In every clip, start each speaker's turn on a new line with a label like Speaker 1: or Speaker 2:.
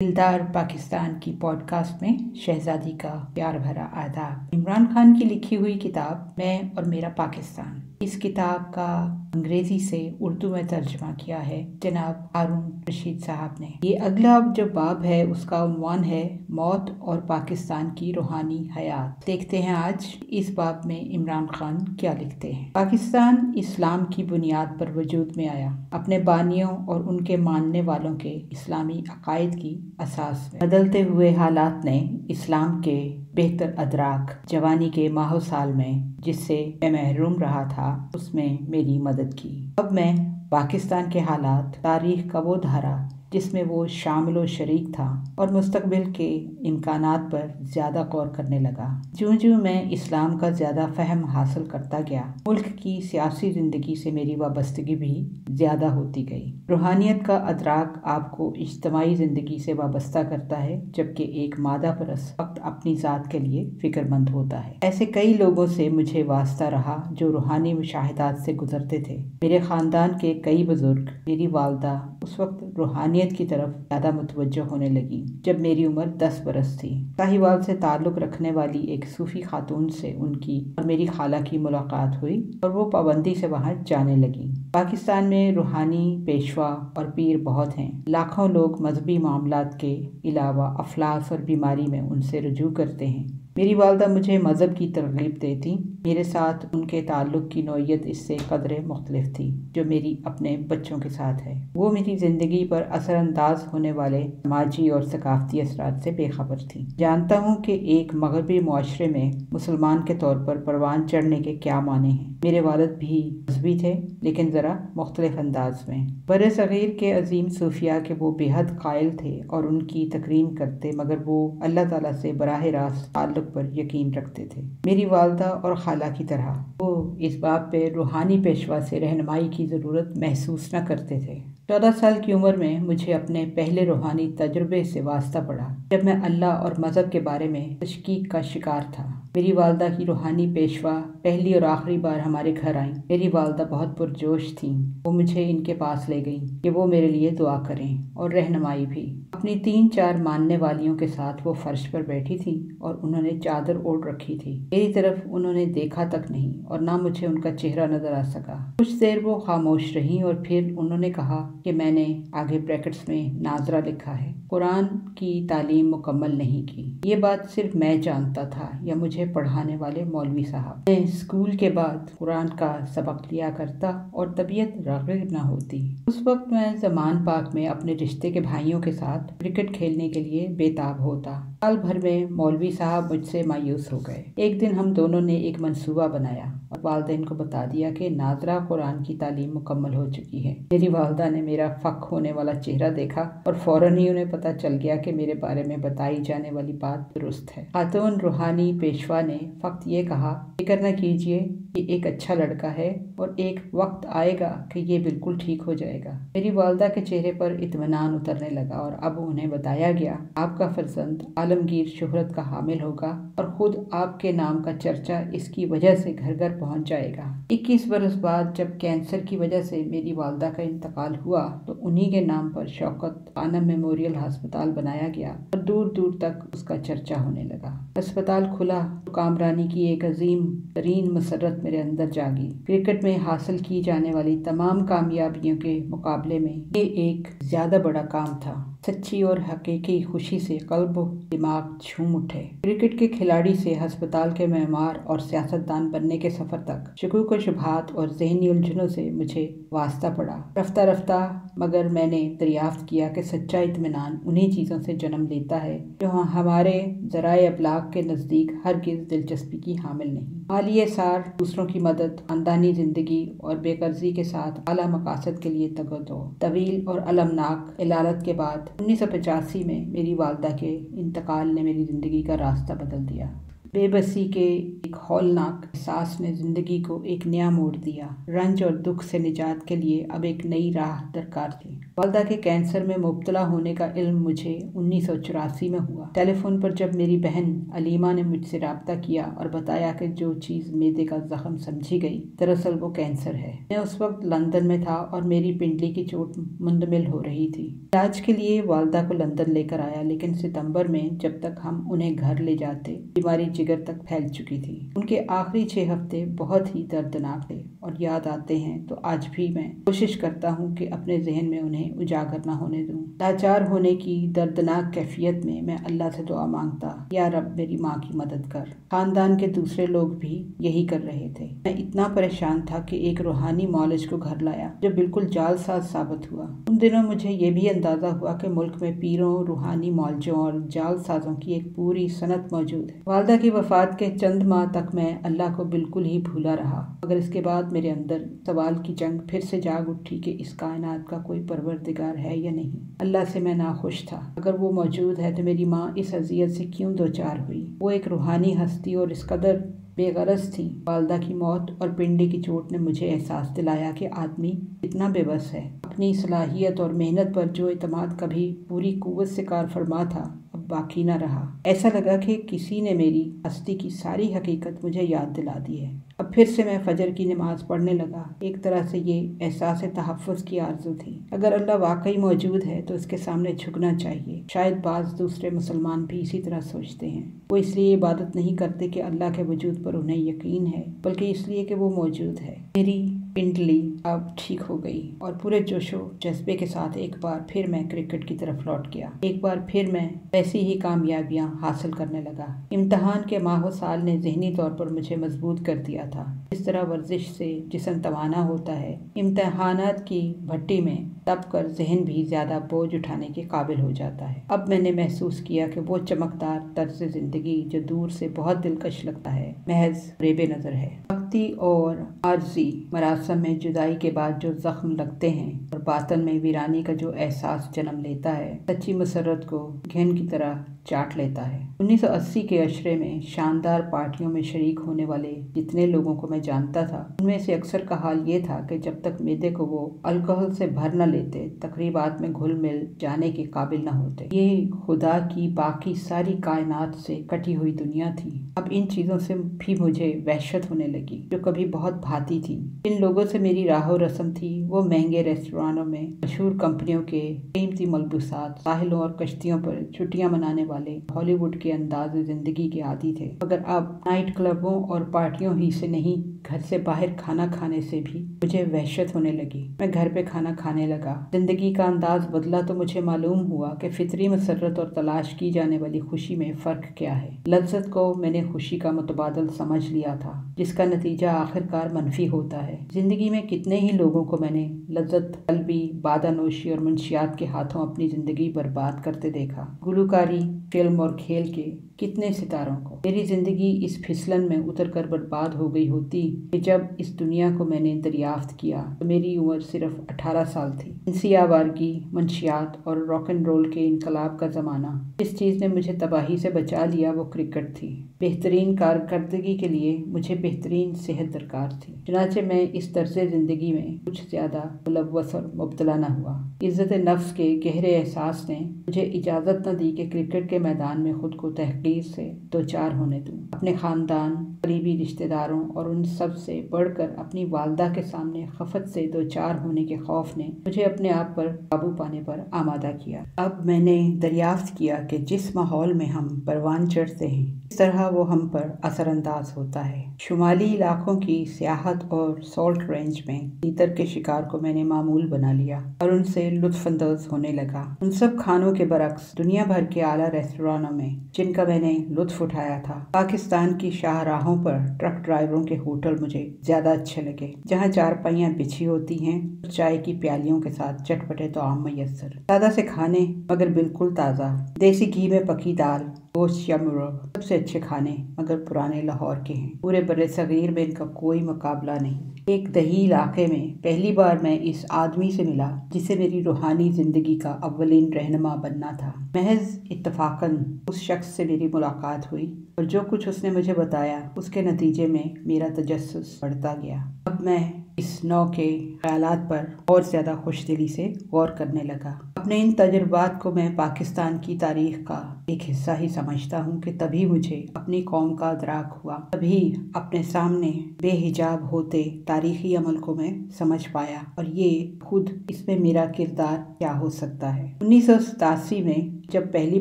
Speaker 1: दिलदार पाकिस्तान की पॉडकास्ट में शहजादी का प्यार भरा आदाब। इमरान खान की लिखी हुई किताब मैं और मेरा पाकिस्तान, इस किताब का अंग्रेजी से उर्दू में तर्जुमा किया है जनाब हारून रशीद साहब ने। ये अगला जो बाब है उसका उन्वान है मौत और पाकिस्तान की रूहानी हयात। देखते हैं आज इस बाब में इमरान खान क्या लिखते हैं। पाकिस्तान इस्लाम की बुनियाद पर वजूद में आया, अपने बानियों और उनके मानने वालों के इस्लामी अकायद की असास में। बदलते हुए हालात ने इस्लाम के बेहतर अदराक जवानी के माहो साल में जिससे मैं महरूम रहा था उसमें मेरी मदद की। अब मैं पाकिस्तान के हालात, तारीख का वो धारा जिसमें वो शामिल व शरीक था और मुस्तकबिल के इम्कानात पर ज़्यादा गौर करने लगा। ज्यों-ज्यों मैं इस्लाम का ज़्यादा फ़हम हासिल करता गया, मुल्क की सियासी ज़िंदगी से मेरी वाबस्तगी भी ज़्यादा होती गई। रूहानियत का अदराक आपको इज्तिमाई ज़िंदगी से वाबस्ता करता है, जबकि एक मादा परस वक्त अपनी ज़ात के लिए फ़िक्रमंद होता है। ऐसे कई लोगों से मुझे वास्ता रहा जो रूहानी मुशाहिदात से गुजरते थे। मेरे ख़ानदान के कई बुजुर्ग, मेरी वालदा उस वक्त रूहानियत की तरफ ज़्यादा मुतवज्जो होने लगी जब मेरी उम्र 10 बरस थी। साहिवाल से ताल्लुक़ रखने वाली एक सूफ़ी खातून से उनकी और मेरी खाला की मुलाकात हुई और वो पाबंदी से वहाँ जाने लगी। पाकिस्तान में रूहानी पेशवा और पीर बहुत हैं। लाखों लोग मजहबी मामलात के अलावा अफलास और बीमारी में उनसे रुजू करते हैं। मेरी वालदा मुझे मज़हब की तरगीब देती। मेरे साथ उनके ताल्लुक़ की नौइयत इससे कदरे मुख्तलिफ थी जो मेरी अपने बच्चों के साथ है। वो मेरी ज़िंदगी पर असरअंदाज होने वाले समाजी और सकाफ़ती असरात से बेखबर थी। जानता हूँ कि एक मगरबी मुआशरे में मुसलमान के तौर पर परवान चढ़ने के क्या माने हैं। मेरे वालिद भी मजहबी थे, लेकिन ज़रा मुख्तलिफ अंदाज में। बरे सग़ीर के अजीम सूफिया के वो बेहद कायल थे और उनकी तकरीम करते, मगर वो अल्लाह ताला से बराह रास्त ताल्लुक़ पर यकीन रखते थे। मेरी वालदा और खाला की तरह वो इस बात पे रूहानी पेशवा से रहनुमाई की ज़रूरत महसूस न करते थे। 14 साल की उम्र में मुझे अपने पहले रूहानी तजुर्बे से वास्ता पड़ा, जब मैं अल्लाह और मज़हब के बारे में तशकीक का शिकार था। मेरी वालदा की रूहानी पेशवा पहली और आखिरी बार हमारे घर आई। मेरी वालदा बहुत पुरजोश थीं। वो मुझे इनके पास ले गईं कि वो मेरे लिए दुआ करें और रहनुमाई भी। अपनी 3-4 मानने वालियों के साथ वो फर्श पर बैठी थी और उन्होंने चादर ओढ़ रखी थी। मेरी तरफ उन्होंने देखा तक नहीं और ना मुझे उनका चेहरा नजर आ सका। कुछ देर वो खामोश रहीं और फिर उन्होंने कहा कि मैंने आगे ब्रैकेट्स में नाजरा लिखा है, कुरान की तालीम मुकम्मल नहीं की। ये बात सिर्फ मैं जानता था या मुझे पढ़ाने वाले मौलवी साहब। मैं स्कूल के बाद कुरान का सबक लिया करता और तबीयत राग़िब न होती। उस वक्त मैं ज़मान पाक में अपने रिश्ते के भाइयों के साथ क्रिकेट खेलने के लिए बेताब होता। साल भर में मौलवी साहब मुझसे मायूस हो गए। एक दिन हम दोनों ने एक मंसूबा बनाया और वालिदैन को बता दिया कि नाजरा कुरान की तालीम मुकम्मल हो चुकी है। मेरी वालदा ने मेरा फक होने वाला चेहरा देखा और फौरन ही उन्हें पता चल गया कि मेरे बारे में बताई जाने वाली बात दुरुस्त है। खातून रूहानी पेशवा ने फक्त ये कहा, फिक्र न कीजिए, ये एक अच्छा लड़का है और एक वक्त आएगा कि ये बिल्कुल ठीक हो जाएगा। मेरी वालदा के चेहरे पर इत्मीनान उतरने लगा और अब उन्हें बताया गया, आपका फर्जंद आलमगीर शोहरत का हामिल होगा और खुद आपके नाम का चर्चा इसकी वजह से घर घर पहुंच जाएगा। 21 बरस बाद जब कैंसर की वजह से मेरी वालदा का इंतकाल हुआ तो उन्हीं के नाम पर शौकत खानम मेमोरियल अस्पताल बनाया गया और दूर दूर तक उसका चर्चा होने लगा। अस्पताल खुला तो कामरानी की एक अजीम तरीन मसरत मेरे अंदर जागी। क्रिकेट में हासिल की जाने वाली तमाम कामयाबियों के मुकाबले में ये एक ज्यादा बड़ा काम था। सच्ची और हकीकी खुशी से कल्ब दिमाग झूम उठे। क्रिकेट के खिलाड़ी से अस्पताल के मेहमान और सियासतदान बनने के सफर तक शकूक व शुबहात और ज़हनी उलझनों से मुझे वास्ता पड़ा। रफ्ता रफ्ता मगर मैंने दरियाफ्त किया कि सच्चा इत्मीनान उन्हीं चीज़ों से जन्म लेता है जो हमारे ज़राए अबलाग के नज़दीक हरगिज़ दिलचस्पी की हामिल नहीं। मालिये सार, दूसरों की मदद, खानदानी ज़िंदगी और बेकर्ज़ी के साथ आला मकासद के लिए तगदो तवील और अलमनाक इलालत के बाद 1985 में मेरी वालदा के इंतकाल ने मेरी ज़िंदगी का रास्ता बदल दिया। बेबसी के एक हौलनाक एहसास ने जिंदगी को एक नया मोड़ दिया। रंज और दुख से निजात के लिए अब एक नई राह दरकार थी। वालदा के कैंसर में मुब्तला होने का इल्म मुझे 1984 में हुआ। टेलीफोन पर जब मेरी बहन अलीमा ने मुझसे राब्ता किया और बताया कि जो चीज़ मैदे का जख्म समझी गई दरअसल वो कैंसर है। मैं उस वक्त लंदन में था और मेरी पिंडली की चोट मुंदमिल हो रही थी। इलाज के लिए वालदा को लंदन लेकर आया, लेकिन सितंबर में जब तक हम उन्हें घर ले जाते बीमारी जिगर तक फैल चुकी थी। उनके आखिरी 6 हफ्ते बहुत ही दर्दनाक थे और याद आते हैं तो आज भी मैं कोशिश करता हूँ कि अपने जहन में उन्हें उजागर न होने दूँ। लाचार होने की दर्दनाक कैफियत में मैं अल्लाह से दुआ मांगता, या रब मेरी माँ की मदद कर। खानदान के दूसरे लोग भी यही कर रहे थे। मैं इतना परेशान था कि एक रूहानी मौलज को घर लाया जो बिल्कुल जालसाज साबित हुआ। उन दिनों मुझे ये भी अंदाजा हुआ कि मुल्क में पीरों, रूहानी मौलजों और जालसाजों की एक पूरी सनत मौजूद है। वालदा की वफात के चंद माह तक मैं अल्लाह को बिल्कुल ही भूला रहा, मगर इसके बाद मेरे अंदर सवाल की जंग फिर से जाग उठी कि इस कायनात का कोई परवरदिगार है या नहीं। अल्लाह से मैं नाखुश था। अगर वो मौजूद है तो मेरी माँ इस अजियत से क्यों दो चार हुई। वो एक रूहानी हस्ती और इस कदर बेगरज थी। वालदा की मौत और पिंडी की चोट ने मुझे एहसास दिलाया कि आदमी इतना बेबस है। अपनी सलाहियत और मेहनत पर जो इतमाद कभी पूरी कुव्वत से कार फरमा था अब बाकी न रहा। ऐसा लगा कि किसी ने मेरी हस्ती की सारी हकीकत मुझे याद दिला दी है। अब फिर से मैं फजर की नमाज पढ़ने लगा। एक तरह से ये एहसास तहफ़्फ़ुज़ की आरज़ू थी। अगर अल्लाह वाकई मौजूद है तो उसके सामने झुकना चाहिए। शायद बाज़ दूसरे मुसलमान भी इसी तरह सोचते हैं। वो इसलिए इबादत नहीं करते कि अल्लाह के वजूद पर उन्हें यकीन है, बल्कि इसलिए कि वो मौजूद है। मेरी पिंडली अब ठीक हो गई और पूरे जोशो जज्बे के साथ एक बार फिर मैं क्रिकेट की तरफ लौट गया। एक बार फिर मैं वैसी ही कामयाबियां हासिल करने लगा। इम्तिहान के माहो साल ने ज़हनी तौर पर मुझे मजबूत कर दिया था। इस तरह वर्जिश से जिस्म तवाना होता है, इम्तिहानात की भट्टी में दब कर जहन भी ज़्यादा बोझ उठाने के काबिल हो जाता है। अब मैंने महसूस किया कि वो चमकदार तर्ज ज़िंदगी जो दूर से बहुत दिलकश लगता है महज रेबे नज़र है। वक्ती और आर्जी मरासम में जुदाई के बाद जो जख्म लगते हैं और बातन में वीरानी का जो एहसास जन्म लेता है, सच्ची मसरत को घेन की तरह चाट लेता है। 1980 के अशरे में शानदार पार्टियों में शरीक होने वाले जितने लोगों को मैं जानता था, उनमें से अक्सर का हाल ये था कि जब तक मैदे को वो अल्कोहल से भर न लेते, तकरीबात में घुल मिल जाने के काबिल न होते। ये खुदा की बाकी सारी कायनात से कटी हुई दुनिया थी। अब इन चीज़ों से भी मुझे वहशत होने लगी जो कभी बहुत भाती थी। इन लोगों से मेरी राहो रस्म थी। वो महंगे रेस्टोरानों में मशहूर कंपनियों के कीमती मलबूसात, साहिलों और कश्तियों पर छुट्टियां मनाने वाले हॉलीवुड के अंदाज जिंदगी के आदी थे। मगर अब नाइट क्लबों और पार्टियों ही से नहीं, घर से बाहर खाना खाने से भी मुझे वहशत होने लगी। मैं घर पे खाना खाने लगा। जिंदगी का अंदाज बदला तो मुझे मालूम हुआ कि फितरी मसरत और तलाश की जाने वाली खुशी में फ़र्क क्या है। लज्जत को मैंने खुशी का मुतबादल समझ लिया था, जिसका नतीजा आखिरकार मनफी होता है। जिंदगी में कितने ही लोगों को मैंने लज्जत तलबी, बादानोशी और मुंशियात के हाथों अपनी जिंदगी बर्बाद करते देखा। गुलकारी, फिल्म और खेल के कितने सितारों को। मेरी जिंदगी इस फिसलन में उतर कर बर्बाद हो गई होती कि जब इस दुनिया को मैंने दरियाफ्त किया तो मेरी उम्र सिर्फ 18 साल थी। जिनसी आवारगी, मंशियात और रॉक एंड रोल के इनकलाब का ज़माना। जिस चीज़ ने मुझे तबाही से बचा लिया वो क्रिकेट थी। बेहतरीन कारकर्दगी के लिए मुझे बेहतरीन सेहत दरकार थी। चुनाचे मैं इस तर्ज़े ज़िंदगी में कुछ ज़्यादा मुलव्वस और मुब्तला न हुआ। इज़्ज़त नफ्स के गहरे एहसास ने मुझे इजाज़त न दी कि क्रिकेट के मैदान में खुद को तहकीर से दो चार होने दूँ। अपने ख़ानदान, करीबी रिश्तेदारों और उन सब से बढ़कर अपनी वालदा के सामने खफत से दो चार होने के खौफ ने मुझे अपने आप पर काबू पाने पर आमादा किया। अब मैंने दरियाफ्त किया कि जिस माहौल में हम परवान चढ़ते हैं, इस तरह वो हम पर असरअंदाज होता है। शुमाली इलाकों की सियाहत और सॉल्ट रेंज में तीतर के शिकार को मैंने मामूल बना लिया और उनसे लुत्फअंदोज होने लगा। उन सब खानों के बरक्स दुनिया भर के आला रेस्टोरानों में जिनका मैंने लुत्फ उठाया था, पाकिस्तान की शाहराहों पर ट्रक ड्राइवरों के होटल मुझे ज्यादा अच्छे लगे, जहाँ चारपाइयाँ बिछी होती हैं, चाय की प्यालियों के साथ चटपटे तो आम मैसर, सादा से खाने मगर बिल्कुल ताज़ा, देसी घी में पकी दाल, गोश्त या मुर्ग सबसे अच्छे खाने मगर पुराने लाहौर के हैं। पूरे बड़े सगीर में इनका कोई मुकाबला नहीं। एक दही इलाके में पहली बार मैं इस आदमी से मिला जिसे मेरी रूहानी जिंदगी का अव्वलीन रहनुमा बनना था। महज इत्तफाकन उस शख्स से मेरी मुलाकात हुई और जो कुछ उसने मुझे बताया उसके नतीजे में मेरा तजस्सुस बढ़ता गया। अब मैं इस नौ के ख्यालात पर और ज़्यादा खुशदिली से गौर करने लगा। अपने इन तजुर्बात को मैं पाकिस्तान की तारीख का एक हिस्सा ही समझता हूँ कि तभी मुझे अपनी कौम का अदराक हुआ, तभी अपने सामने बेहिजाब होते तारीखी अमल को मैं समझ पाया और ये खुद इसमें मेरा किरदार क्या हो सकता है। 1987 में जब पहली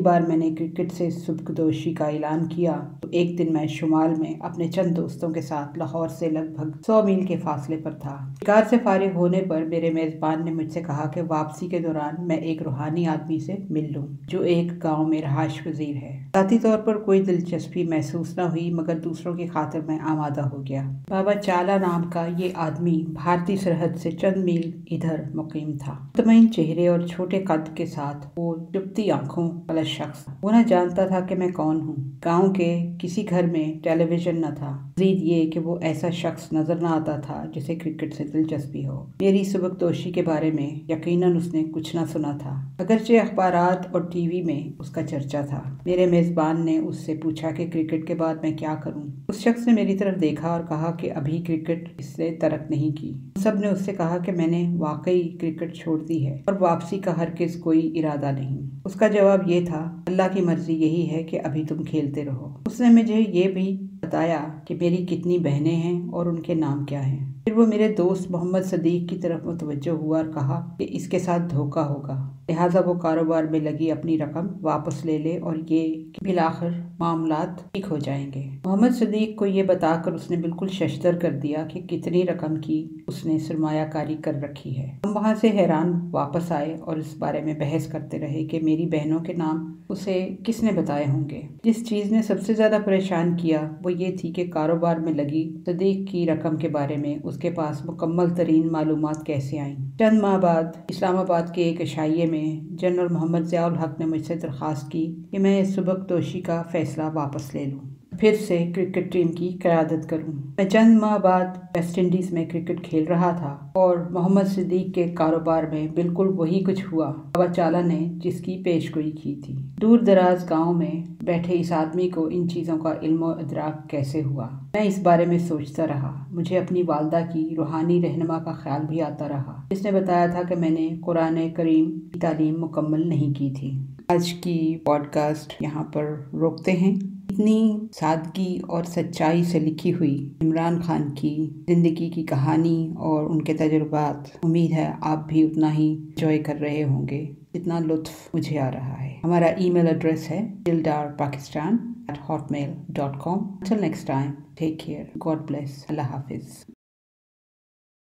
Speaker 1: बार मैंने क्रिकेट से सुबकदोशी का ऐलान किया तो एक दिन मैं शुमाल में अपने चंद दोस्तों के साथ लाहौर से लगभग 100 मील के फासले पर था। शिकार से फारिग होने पर मेरे मेज़बान ने मुझसे कहा कि वापसी के दौरान मैं एक रूहानी आदमी से मिल लूं जो एक गांव में रहायश पजीर है। ज़ाती तौर पर कोई दिलचस्पी महसूस न हुई मगर दूसरों की खातिर मैं आमादा हो गया। बाबा चाला नाम का ये आदमी भारतीय सरहद से चंद मील इधर मुकीम था। मुतमईन चेहरे और छोटे कद के साथ वो चुपती आंखों वाला शख्स। वो न जानता था कि मैं कौन हूँ। गांव के किसी घर में टेलीविजन न था। मज़ीद ये कि वो ऐसा शख्स नजर न आता था जिसे क्रिकेट से दिलचस्पी हो। मेरी सुबकदोशी के बारे में यकीनन उसने कुछ न सुना था, अगरचे अखबारात और टीवी में उसका चर्चा था। मेरे मेज़बान ने उससे पूछा कि क्रिकेट के बाद मैं क्या करूं। उस शख्स ने मेरी तरफ देखा और कहा कि अभी क्रिकेट इससे तरक नहीं की। सब ने उससे कहा कि मैंने वाकई क्रिकेट छोड़ दी है और वापसी का हरगिज़ कोई इरादा नहीं। उसका जवाब ये था, अल्लाह की मर्जी यही है कि अभी तुम खेलते रहो। उसने मुझे ये भी बताया कि मेरी कितनी बहनें हैं और उनके नाम क्या हैं। फिर वो मेरे दोस्त मोहम्मद सदीक की तरफ मुतवज्जो हुआ और कहा कि इसके साथ धोखा होगा, लिहाजा वो कारोबार में लगी अपनी रकम वापस ले ले और ये बिलाखिर मामलात ठीक हो जाएंगे। मोहम्मद सदीक को ये बताकर उसने बिल्कुल शशदर कर दिया कि कितनी रकम की उसने सरमायाकारी कर रखी है। हम वहाँ से हैरान वापस आए और इस बारे में बहस करते रहे कि मेरी बहनों के नाम उसे किसने बताए होंगे। जिस चीज़ ने सबसे ज़्यादा परेशान किया वो ये थी कि कारोबार में लगी सदीक की रकम के बारे में उसके पास मुकम्मल तरीन मालूमात कैसे आईं। चंद माह बाद इस्लामाबाद के एक इशाइये में जनरल मोहम्मद ज़ियाउल हक ने मुझसे दरख्वास्त की कि मैं सुबकदोशी का फैसला वापस ले लूँ, फिर से क्रिकेट टीम की क़यादत करूं। मैं चंद माह बाद वेस्ट इंडीज़ में क्रिकेट खेल रहा था और मोहम्मद सिद्दीक के कारोबार में बिल्कुल वही कुछ हुआ बाबा चाला ने जिसकी पेशगोई की थी। दूर दराज गाँव में बैठे इस आदमी को इन चीज़ों का इल्म इदराक कैसे हुआ। मैं इस बारे में सोचता रहा। मुझे अपनी वालदा की रूहानी रहनुमा का ख्याल भी आता रहा जिसने बताया था कि मैंने कुरान करीम की तालीम मुकम्मल नहीं की थी। आज की पॉडकास्ट यहाँ पर रोकते हैं। इतनी सादगी और सच्चाई से लिखी हुई इमरान खान की ज़िंदगी की कहानी और उनके तजुर्बात, उम्मीद है आप भी उतना ही एंजॉय कर रहे होंगे जितना लुत्फ़ मुझे आ रहा है। हमारा ईमेल एड्रेस है dildarpakistan@hotmail.com। Until next time, take care. God bless. Allah Hafiz.